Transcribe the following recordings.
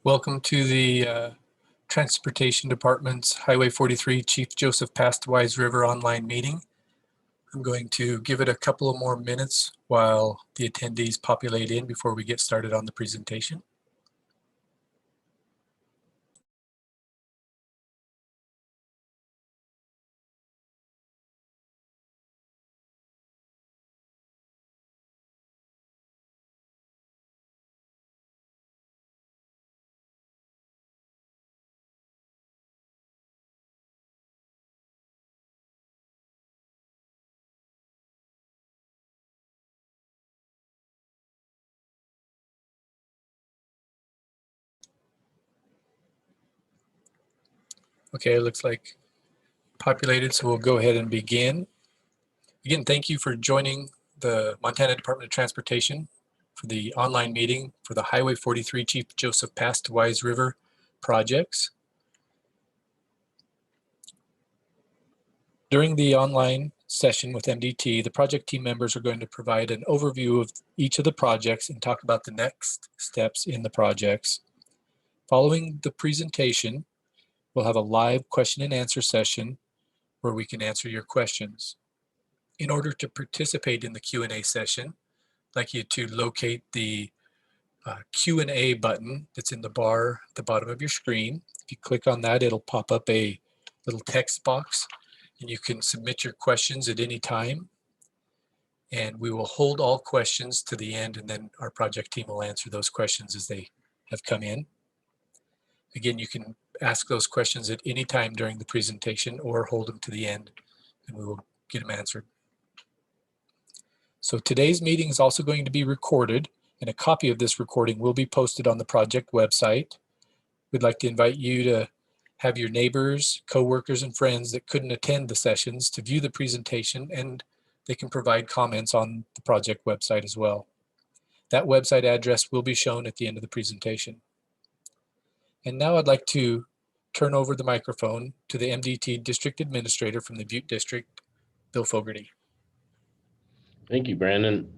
Welcome to the Transportation Department's Highway 43 Chief Joseph Pastawise River online meeting. I'm going to give it a couple of more minutes while the attendees populate in before we get started on the presentation. Okay, it looks like populated, so we'll go ahead and begin. Again, thank you for joining the Montana Department of Transportation for the online meeting for the Highway 43 Chief Joseph Pastawise River projects. During the online session with MDT, the project team members are going to provide an overview of each of the projects and talk about the next steps in the projects. Following the presentation, we'll have a live question and answer session where we can answer your questions. In order to participate in the Q&A session, I'd like you to locate the Q&A button that's in the bar at the bottom of your screen. If you click on that, it'll pop up a little text box and you can submit your questions at any time. And we will hold all questions to the end, and then our project team will answer those questions as they have come in. Again, you can ask those questions at any time during the presentation or hold them to the end and we will get them answered. So today's meeting is also going to be recorded, and a copy of this recording will be posted on the project website. We'd like to invite you to have your neighbors, coworkers, and friends that couldn't attend the sessions to view the presentation, and they can provide comments on the project website as well. That website address will be shown at the end of the presentation. And now I'd like to turn over the microphone to the MDT District Administrator from the Butte District, Bill Fogarty. Thank you, Brandon.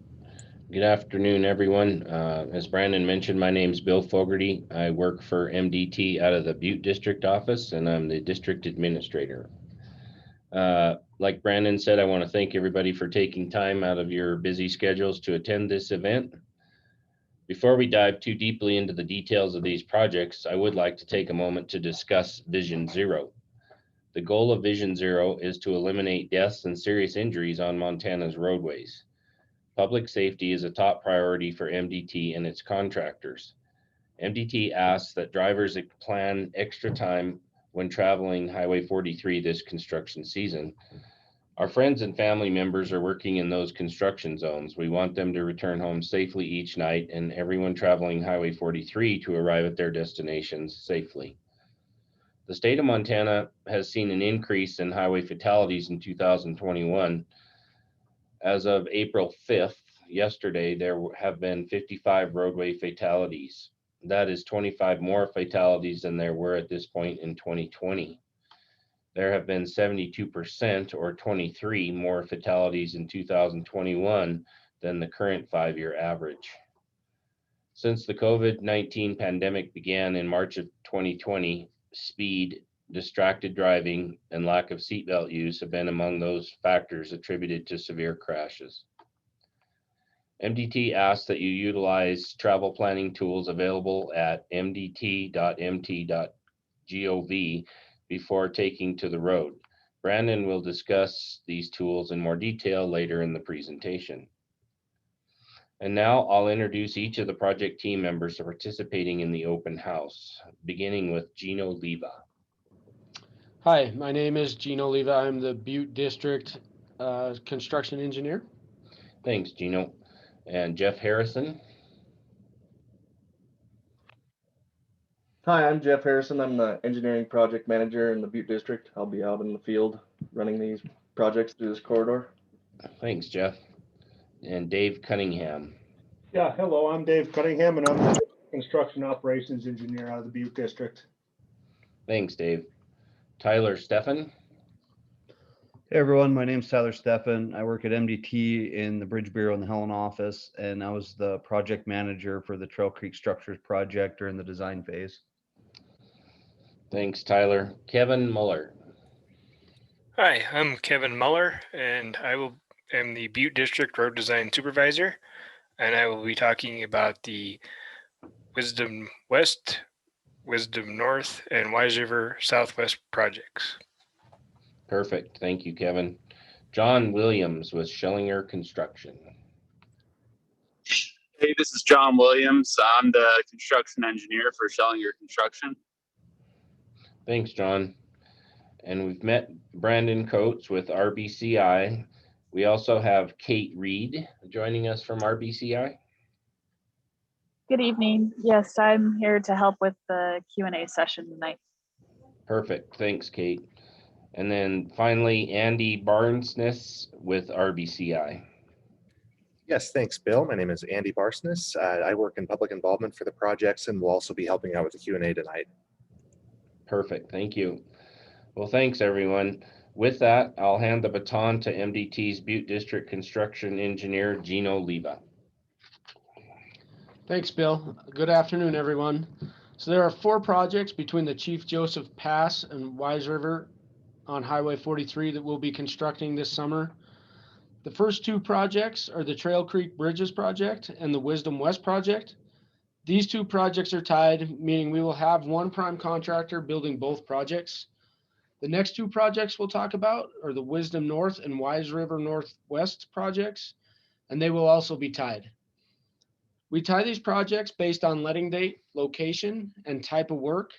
Good afternoon, everyone. As Brandon mentioned, my name is Bill Fogarty. I work for MDT out of the Butte District office, and I'm the District Administrator. Like Brandon said, I want to thank everybody for taking time out of your busy schedules to attend this event. Before we dive too deeply into the details of these projects, I would like to take a moment to discuss Vision Zero. The goal of Vision Zero is to eliminate deaths and serious injuries on Montana's roadways. Public safety is a top priority for MDT and its contractors. MDT asks that drivers plan extra time when traveling Highway 43 this construction season. Our friends and family members are working in those construction zones. We want them to return home safely each night, and everyone traveling Highway 43 to arrive at their destinations safely. The state of Montana has seen an increase in highway fatalities in 2021. As of April 5th, yesterday, there have been 55 roadway fatalities. That is 25 more fatalities than there were at this point in 2020. There have been 72% or 23 more fatalities in 2021 than the current 5-year average. Since the COVID-19 pandemic began in March of 2020, speed, distracted driving, and lack of seatbelt use have been among those factors attributed to severe crashes. MDT asks that you utilize travel planning tools available at mdt.mt.gov before taking to the road. Brandon will discuss these tools in more detail later in the presentation. And now I'll introduce each of the project team members participating in the open house, beginning with Gino Leva. Hi, my name is Gino Leva. I'm the Butte District construction engineer. Thanks, Gino. And Jeff Harrison. Hi, I'm Jeff Harrison. I'm the engineering project manager in the Butte District. I'll be out in the field running these projects through this corridor. Thanks, Jeff. And Dave Cunningham. Yeah, hello, I'm Dave Cunningham, and I'm the construction operations engineer out of the Butte District. Thanks, Dave. Tyler Steffen. Hey everyone, my name's Tyler Steffen. I work at MDT in the Bridge Bureau in the Helen office, and I was the project manager for the Trail Creek Structures project during the design phase. Thanks, Tyler. Kevin Muller. Hi, I'm Kevin Muller, and am the Butte District Road Design Supervisor, and I will be talking about the Wisdom West, Wisdom North, and Wise River Southwest projects. Perfect. Thank you, Kevin. John Williams with Schellinger Construction. Hey, this is John Williams. I'm the construction engineer for Schellinger Construction. Thanks, John. And we've met Brandon Coates with RBCI. We also have Kate Reed joining us from RBCI. Good evening. Yes, I'm here to help with the Q&A session tonight. Perfect. Thanks, Kate. And then finally, Andy Barnesness with RBCI. Yes, thanks, Bill. My name is Andy Barsness. I work in public involvement for the projects and will also be helping out with the Q&A tonight. Perfect. Thank you. Well, thanks, everyone. With that, I'll hand the baton to MDT's Butte District Construction Engineer, Gino Leva. Thanks, Bill. Good afternoon, everyone. So there are 4 projects between the Chief Joseph Pass and Wise River on Highway 43 that we'll be constructing this summer. The first 2 projects are the Trail Creek Bridges project and the Wisdom West project. These 2 projects are tied, meaning we will have one prime contractor building both projects. The next 2 projects we'll talk about are the Wisdom North and Wise River Northwest projects, and they will also be tied. We tie these projects based on letting date, location, and type of work.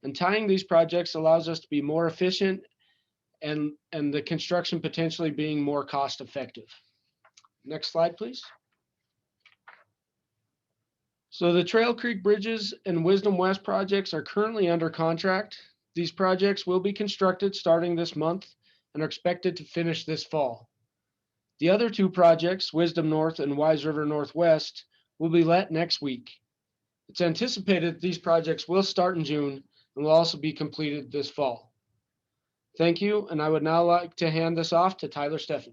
And tying these projects allows us to be more efficient and the construction potentially being more cost effective. Next slide, please. So the Trail Creek Bridges and Wisdom West projects are currently under contract. These projects will be constructed starting this month and are expected to finish this fall. The other 2 projects, Wisdom North and Wise River Northwest, will be let next week. It's anticipated that these projects will start in June and will also be completed this fall. Thank you, and I would now like to hand this off to Tyler Steffen.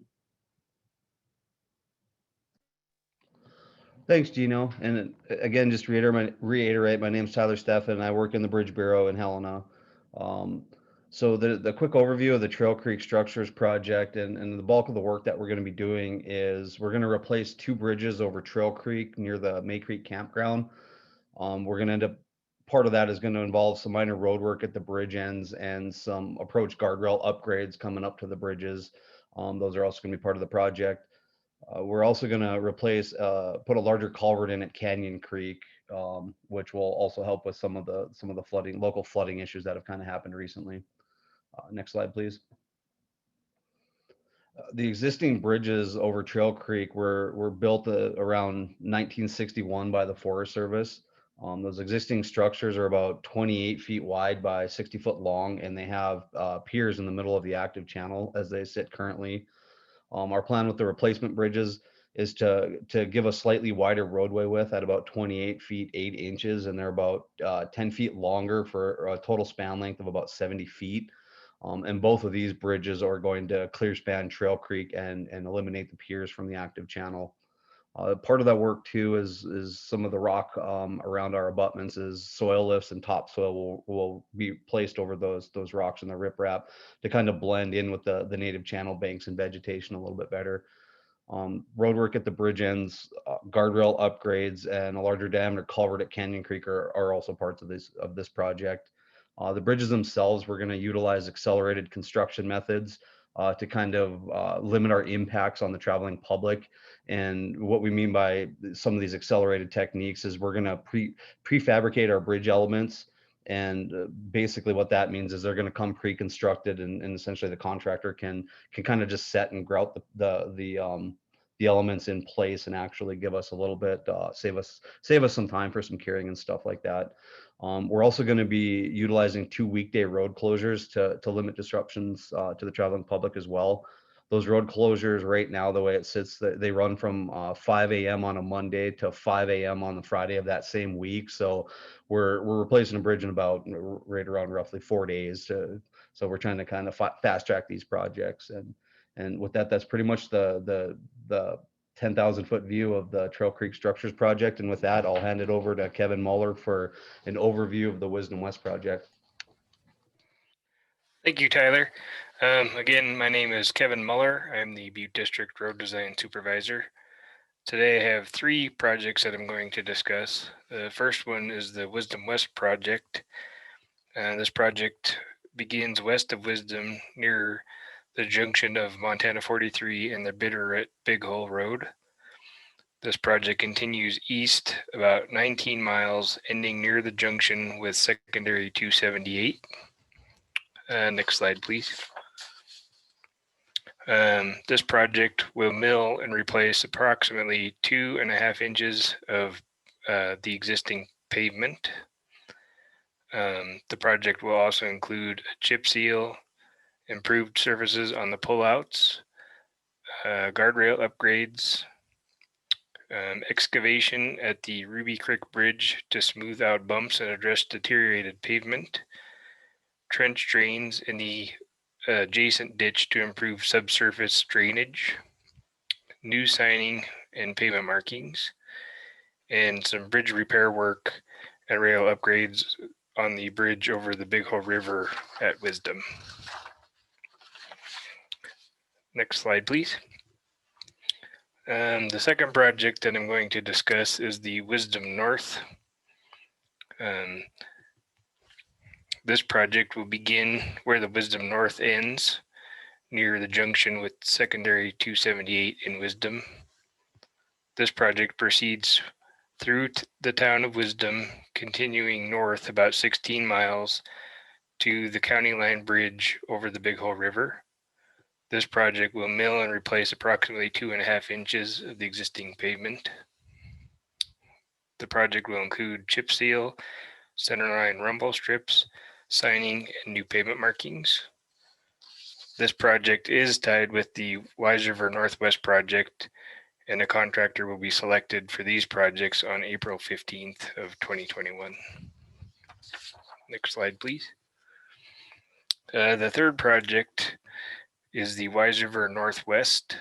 Thanks, Gino. And again, just to reiterate, my name's Tyler Steffen. I work in the Bridge Bureau in Helena. So the quick overview of the Trail Creek Structures project and the bulk of the work that we're going to be doing is we're going to replace 2 bridges over Trail Creek near the May Creek campground. We're going to end up, part of that is going to involve some minor road work at the bridge ends and some approach guardrail upgrades coming up to the bridges. Those are also going to be part of the project. We're also going to replace, put a larger culvert in at Canyon Creek, which will also help with some of the flooding, local flooding issues that have kind of happened recently. Next slide, please. The existing bridges over Trail Creek were built around 1961 by the Forest Service. Those existing structures are about 28 feet wide by 60 foot long, and they have piers in the middle of the active channel as they sit currently. Our plan with the replacement bridges is to give a slightly wider roadway width at about 28 feet 8 inches, and they're about 10 feet longer for a total span length of about 70 feet. And both of these bridges are going to clear span Trail Creek and eliminate the piers from the active channel. Part of that work too is some of the rock around our abutments is soil lifts and topsoil will be placed over those rocks in the riprap to kind of blend in with the native channel banks and vegetation a little bit better. Road work at the bridge ends, guardrail upgrades, and a larger diameter culvert at Canyon Creek are also parts of this project. The bridges themselves, we're going to utilize accelerated construction methods to kind of limit our impacts on the traveling public. And what we mean by some of these accelerated techniques is we're going to prefabricate our bridge elements. And basically what that means is they're going to come pre-constructed, and essentially the contractor can kind of just set and grout the elements in place and actually give us a little bit, save us some time for some curing and stuff like that. We're also going to be utilizing 2 weekday road closures to limit disruptions to the traveling public as well. Those road closures right now, the way it sits, they run from 5 a.m. on a Monday to 5 a.m. on the Friday of that same week. So we're replacing a bridge in about right around roughly 4 days So we're trying to kind of fast track these projects. And with that, that's pretty much the 10,000 foot view of the Trail Creek Structures project. And with that, I'll hand it over to Kevin Muller for an overview of the Wisdom West project. Thank you, Tyler. Again, my name is Kevin Muller. I'm the Butte District Road Design Supervisor. Today I have 3 projects that I'm going to discuss. The first one is the Wisdom West project. This project begins west of Wisdom near the junction of Montana 43 and the Bitterroot Big Hole Road. This project continues east about 19 miles, ending near the junction with secondary 278. Next slide, please. This project will mill and replace approximately 2.5 inches of the existing pavement. The project will also include a chip seal, improved surfaces on the pullouts, guardrail upgrades, excavation at the Ruby Creek Bridge to smooth out bumps and address deteriorated pavement, trench drains in the adjacent ditch to improve subsurface drainage, new signing and pavement markings, and some bridge repair work and rail upgrades on the bridge over the Big Hole River at Wisdom. Next slide, please. The second project that I'm going to discuss is the Wisdom North. This project will begin where the Wisdom North ends, near the junction with secondary 278 in Wisdom. This project proceeds through the town of Wisdom, continuing north about 16 miles to the county line bridge over the Big Hole River. This project will mill and replace approximately 2.5 inches of the existing pavement. The project will include chip seal, centerline rumble strips, signing, and new pavement markings. This project is tied with the Wise River Northwest project, and a contractor will be selected for these projects on April 15th of 2021. Next slide, please. The third project is the Wise River Northwest.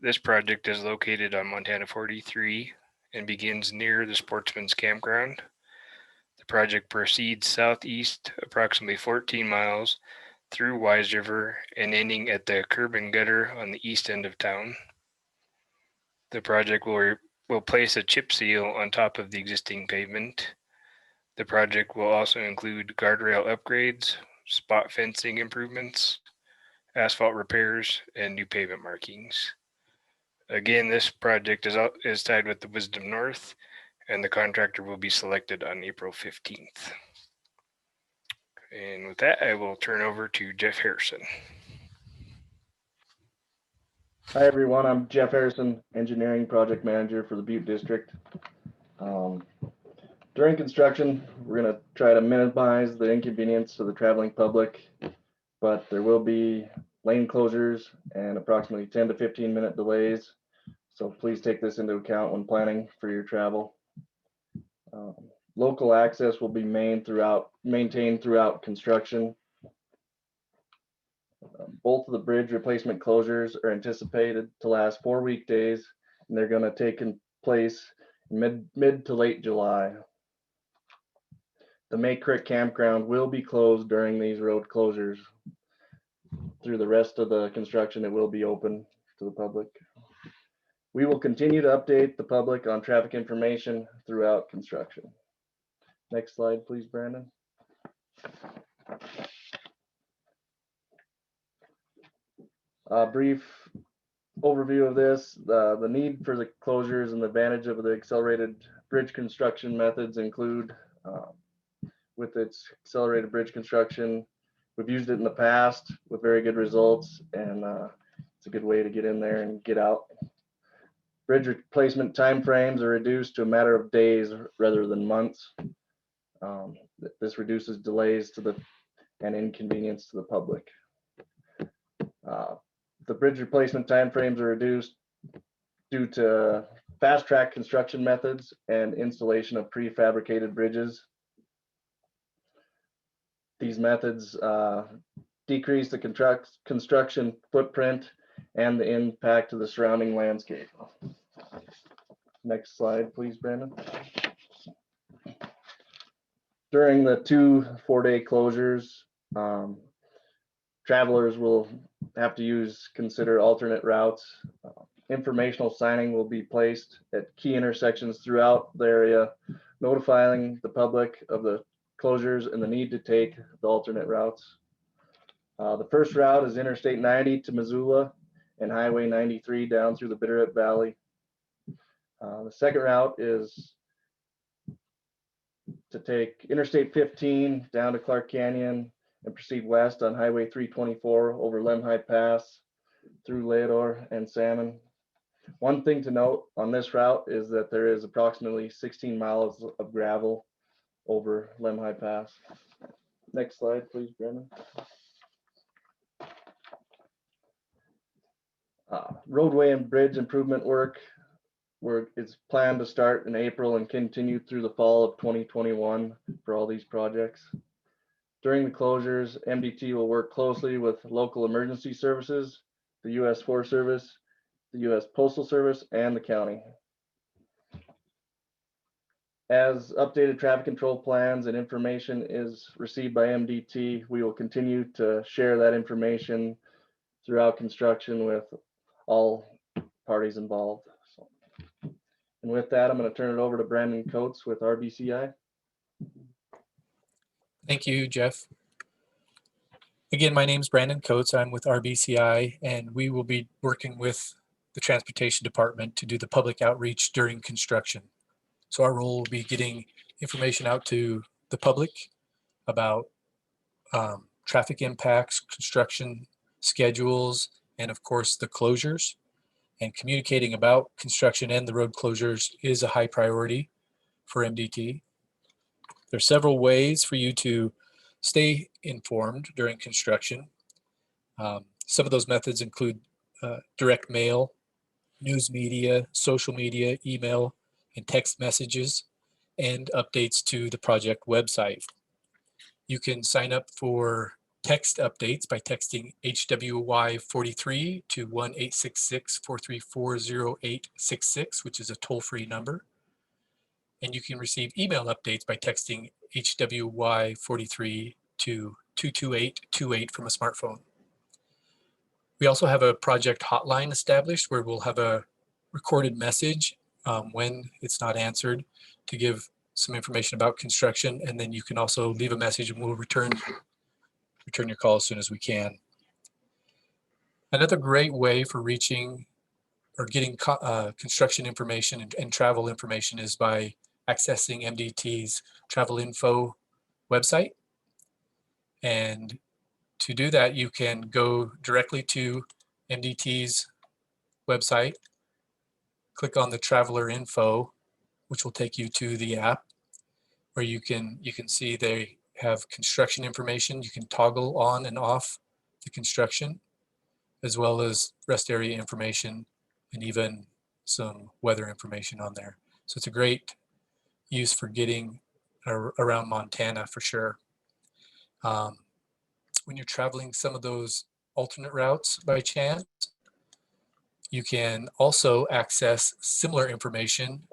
This project is located on Montana 43 and begins near the Sportsman's Campground. The project proceeds southeast approximately 14 miles through Wise River and ending at the curb and gutter on the east end of town. The project will place a chip seal on top of the existing pavement. The project will also include guardrail upgrades, spot fencing improvements, asphalt repairs, and new pavement markings. Again, this project is tied with the Wisdom North, and the contractor will be selected on April 15th. And with that, I will turn over to Jeff Harrison. Hi, everyone. I'm Jeff Harrison, Engineering Project Manager for the Butte District. During construction, we're going to try to minimize the inconvenience to the traveling public, but there will be lane closures and approximately 10 to 15 minute delays. So please take this into account when planning for your travel. Local access will be maintained throughout construction. Both of the bridge replacement closures are anticipated to last 4 weekdays, and they're going to take place mid to late July. The May Creek Campground will be closed during these road closures. Through the rest of the construction, it will be open to the public. We will continue to update the public on traffic information throughout construction. Next slide, please, Brandon. A brief overview of this. The need for the closures and the advantage of the accelerated bridge construction methods include, with its accelerated bridge construction, we've used it in the past with very good results, and it's a good way to get in there and get out. Bridge replacement timeframes are reduced to a matter of days rather than months. This reduces delays and inconvenience to the public. The bridge replacement timeframes are reduced due to fast track construction methods and installation of prefabricated bridges. These methods decrease the construction footprint and the impact to the surrounding landscape. Next slide, please, Brandon. During the 2 4-day closures, travelers will have to consider alternate routes. Informational signing will be placed at key intersections throughout the area, notifying the public of the closures and the need to take the alternate routes. The first route is Interstate 90 to Missoula and Highway 93 down through the Bitterroot Valley. The second route is to take Interstate 15 down to Clark Canyon and proceed west on Highway 324 over Lemhi Pass through Leodore and Salmon. One thing to note on this route is that there is approximately 16 miles of gravel over Lemhi Pass. Next slide, please, Brendan. Roadway and bridge improvement work is planned to start in April and continue through the fall of 2021 for all these projects. During the closures, MDT will work closely with local emergency services, the U.S. Forest Service, the U.S. Postal Service, and the county. As updated traffic control plans and information is received by MDT, we will continue to share that information throughout construction with all parties involved. And with that, I'm going to turn it over to Brandon Coates with RBCI. Thank you, Jeff. Again, my name is Brandon Coates. I'm with RBCI, and we will be working with the Transportation Department to do the public outreach during construction. So our role will be getting information out to the public about traffic impacts, construction schedules, and of course the closures. And communicating about construction and the road closures is a high priority for MDT. There are several ways for you to stay informed during construction. Some of those methods include direct mail, news media, social media, email, and text messages, and updates to the project website. You can sign up for text updates by texting HWY43 to 1-866-434-0866, which is a toll-free number. And you can receive email updates by texting HWY43 to 22828 from a smartphone. We also have a project hotline established where we'll have a recorded message when it's not answered to give some information about construction. And then you can also leave a message and we'll return your call as soon as we can. Another great way for reaching or getting construction information and travel information is by accessing MDT's travel info website. And to do that, you can go directly to MDT's website, click on the traveler info, which will take you to the app where you can see they have construction information. You can toggle on and off the construction, as well as rest area information and even some weather information on there. So it's a great use for getting around Montana for sure. When you're traveling some of those alternate routes by chance, you can also access similar information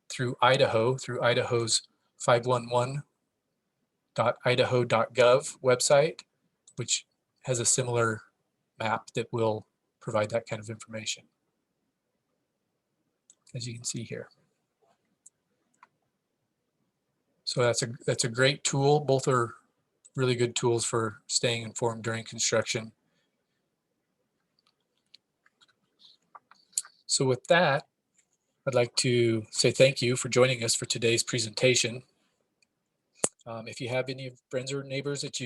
through Idaho, through Idaho's 511.idaho.gov website, which has a similar map that will provide that kind of information, as you can see here. So that's a great tool. Both are really good tools for staying informed during construction. So with that, I'd like to say thank you for joining us for today's presentation. If you have any friends or neighbors that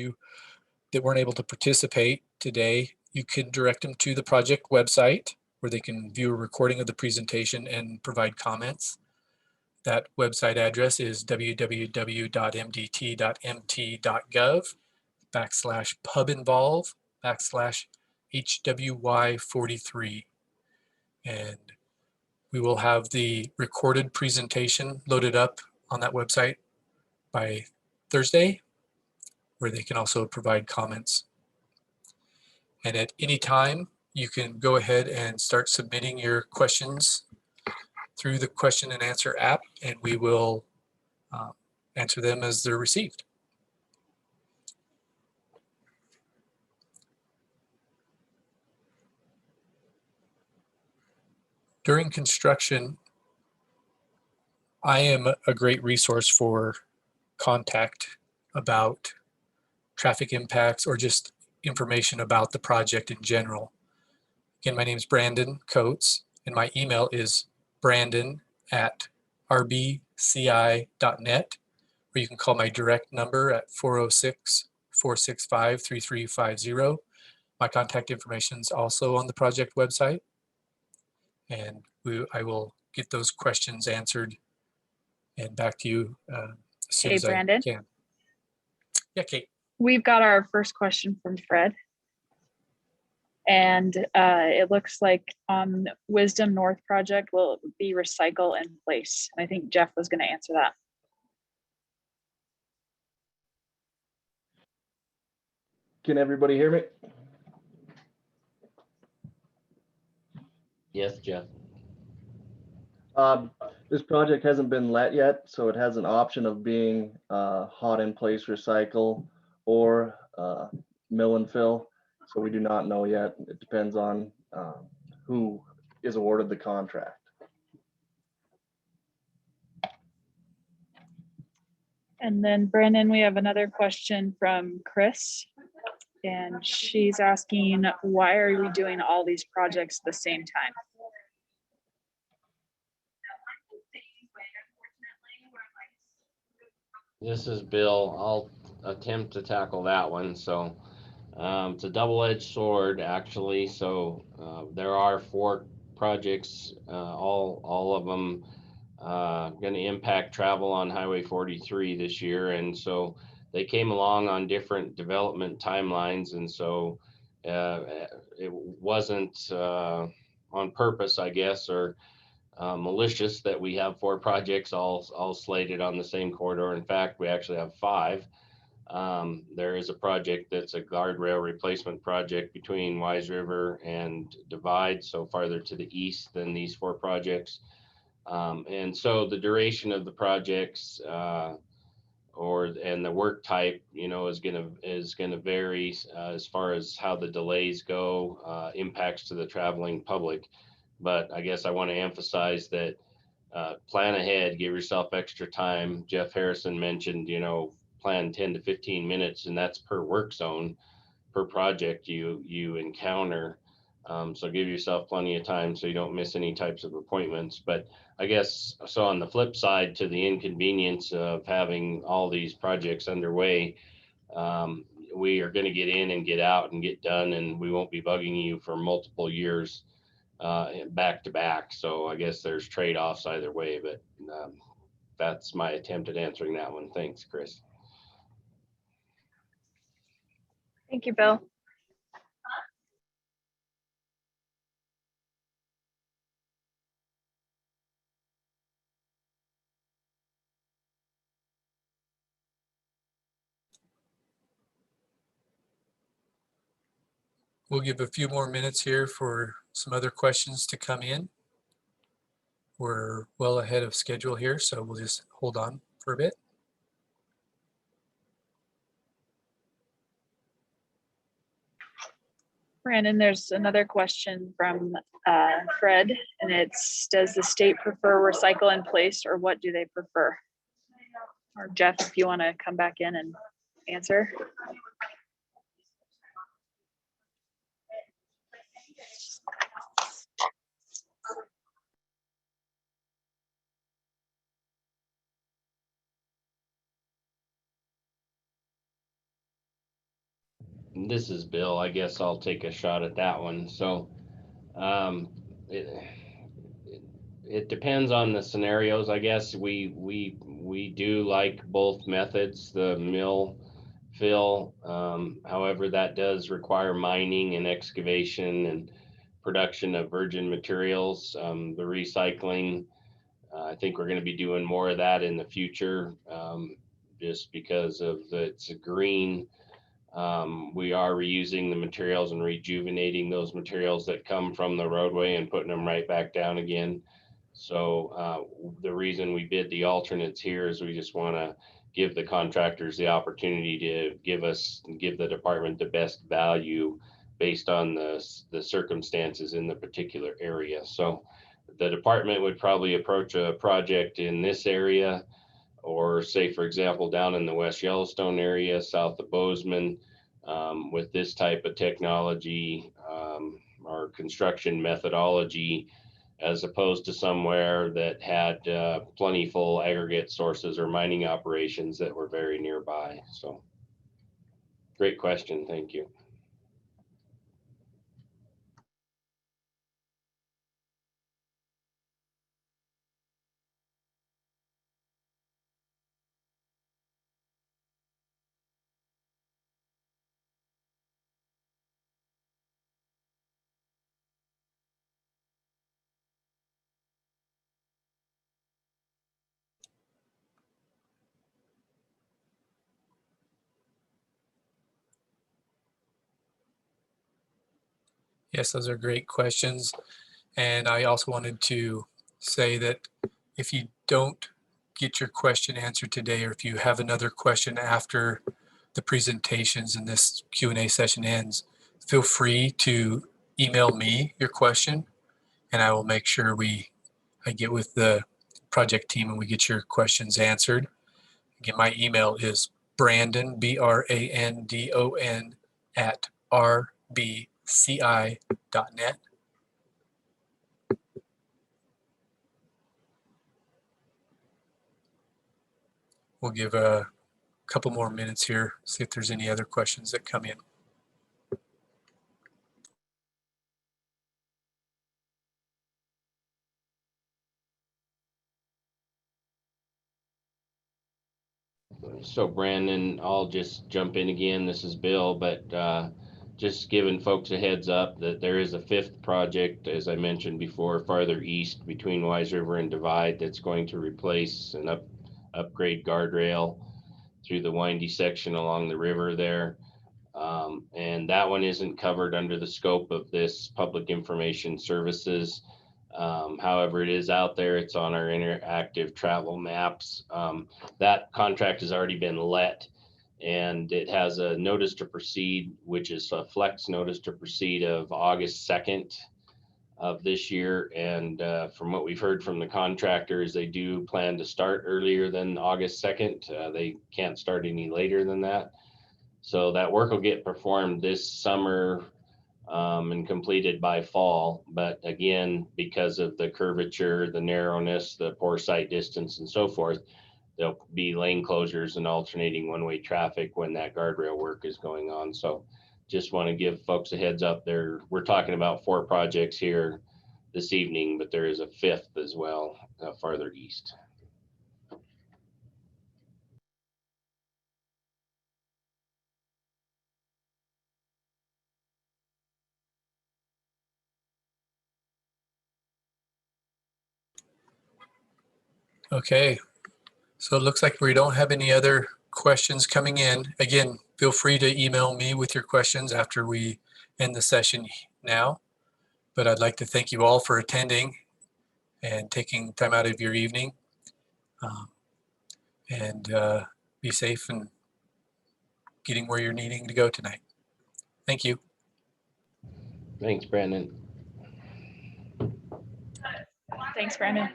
weren't able to participate today, you can direct them to the project website where they can view a recording of the presentation and provide comments. That website address is www.mdt.mt.gov/pubinvolve/HWY43. And we will have the recorded presentation loaded up on that website by Thursday. where they can also provide comments. And at any time, you can go ahead and start submitting your questions through the question and answer app, and we will answer them as they're received. During construction, I am a great resource for contact about traffic impacts or just information about the project in general. Again, my name is Brandon Coates, and my email is brandon@rbci.net, or you can call my direct number at 406-465-3350. My contact information is also on the project website, and I will get those questions answered and back to you as soon Hey, as Brandon. I can. Yeah, Kate. We've got our first question from Fred. And it looks like on Wisdom North project will be recycle in place. And I think Jeff was going to answer that. Can everybody hear me? Yes, Jeff. This project hasn't been let yet, so it has an option of being hot in place recycle or mill and fill. So we do not know yet. It depends on who is awarded the contract. And then Brandon, we have another question from Chris. And she's asking, why are we doing all these projects at the same time? This is Bill. I'll attempt to tackle that one. So it's a double-edged sword, actually. So there are 4 projects, all of them going to impact travel on Highway 43 this year. And so they came along on different development timelines. And so it wasn't on purpose, I guess, or malicious that we have 4 projects all slated on the same corridor. In fact, we actually have 5. There is a project that's a guardrail replacement project between Wise River and Divide, so farther to the east than these 4 projects. And so the duration of the projects and the work type, is gonna vary as far as how the delays go, impacts to the traveling public. But I guess I want to emphasize that plan ahead, give yourself extra time. Jeff Harrison mentioned, plan 10 to 15 minutes, and that's per work zone, per project you encounter. So give yourself plenty of time so you don't miss any types of appointments. But I guess, so on the flip side to the inconvenience of having all these projects underway, we are going to get in and get out and get done, and we won't be bugging you for multiple years back to back. So I guess there's trade-offs either way, but that's my attempt at answering that one. Thanks, Chris. Thank you, Bill. We'll give a few more minutes here for some other questions to come in. We're well ahead of schedule here, so we'll just hold on for a bit. Brandon, there's another question from Fred, and it's, does the state prefer recycle in place, or what do they prefer? Or Jeff, if you want to come back in and answer. This is Bill. I guess I'll take a shot at that one. So it depends on the scenarios. I guess we do like both methods, the mill fill. However, that does require mining and excavation and production of virgin materials. The recycling, I think we're going to be doing more of that in the future. just because of it's a green. We are reusing the materials and rejuvenating those materials that come from the roadway and putting them right back down again. So the reason we bid the alternates here is we just want to give the contractors the opportunity to give the department the best value based on the circumstances in the particular area. So the department would probably approach a project in this area, or say, for example, down in the West Yellowstone area, south of Bozeman, with this type of technology or construction methodology, as opposed to somewhere that had plentiful aggregate sources or mining operations that were very nearby. So great question. Thank you. Yes, those are great questions. And I also wanted to say that if you don't get your question answered today, or if you have another question after the presentations and this Q&A session ends, feel free to email me your question, and I will make sure I get with the project team and we get your questions answered. Again, my email is Brandon, BRANDON @rbci.net. We'll give a couple more minutes here, see if there's any other questions that come in. So Brandon, I'll just jump in again. This is Bill, but just giving folks a heads up that there is a 5th project, as I mentioned before, farther east between Wise River and Divide, that's going to replace and upgrade guardrail through the windy section along the river there. And that one isn't covered under the scope of this public information services. However, it is out there. It's on our interactive travel maps. That contract has already been let, and it has a notice to proceed, which is a flex notice to proceed of August 2nd of this year. And from what we've heard from the contractors, they do plan to start earlier than August 2nd. They can't start any later than that. So that work will get performed this summer and completed by fall. But again, because of the curvature, the narrowness, the poor sight distance, and so forth, there'll be lane closures and alternating one-way traffic when that guardrail work is going on. So just want to give folks a heads up there. We're talking about 4 projects here this evening, but there is a 5th as well, farther east. Okay, so it looks like we don't have any other questions coming in. Again, feel free to email me with your questions after we end the session now. But I'd like to thank you all for attending and taking time out of your evening. And be safe and getting where you're needing to go tonight. Thank you. Thanks, Brandon. Thanks, Brandon.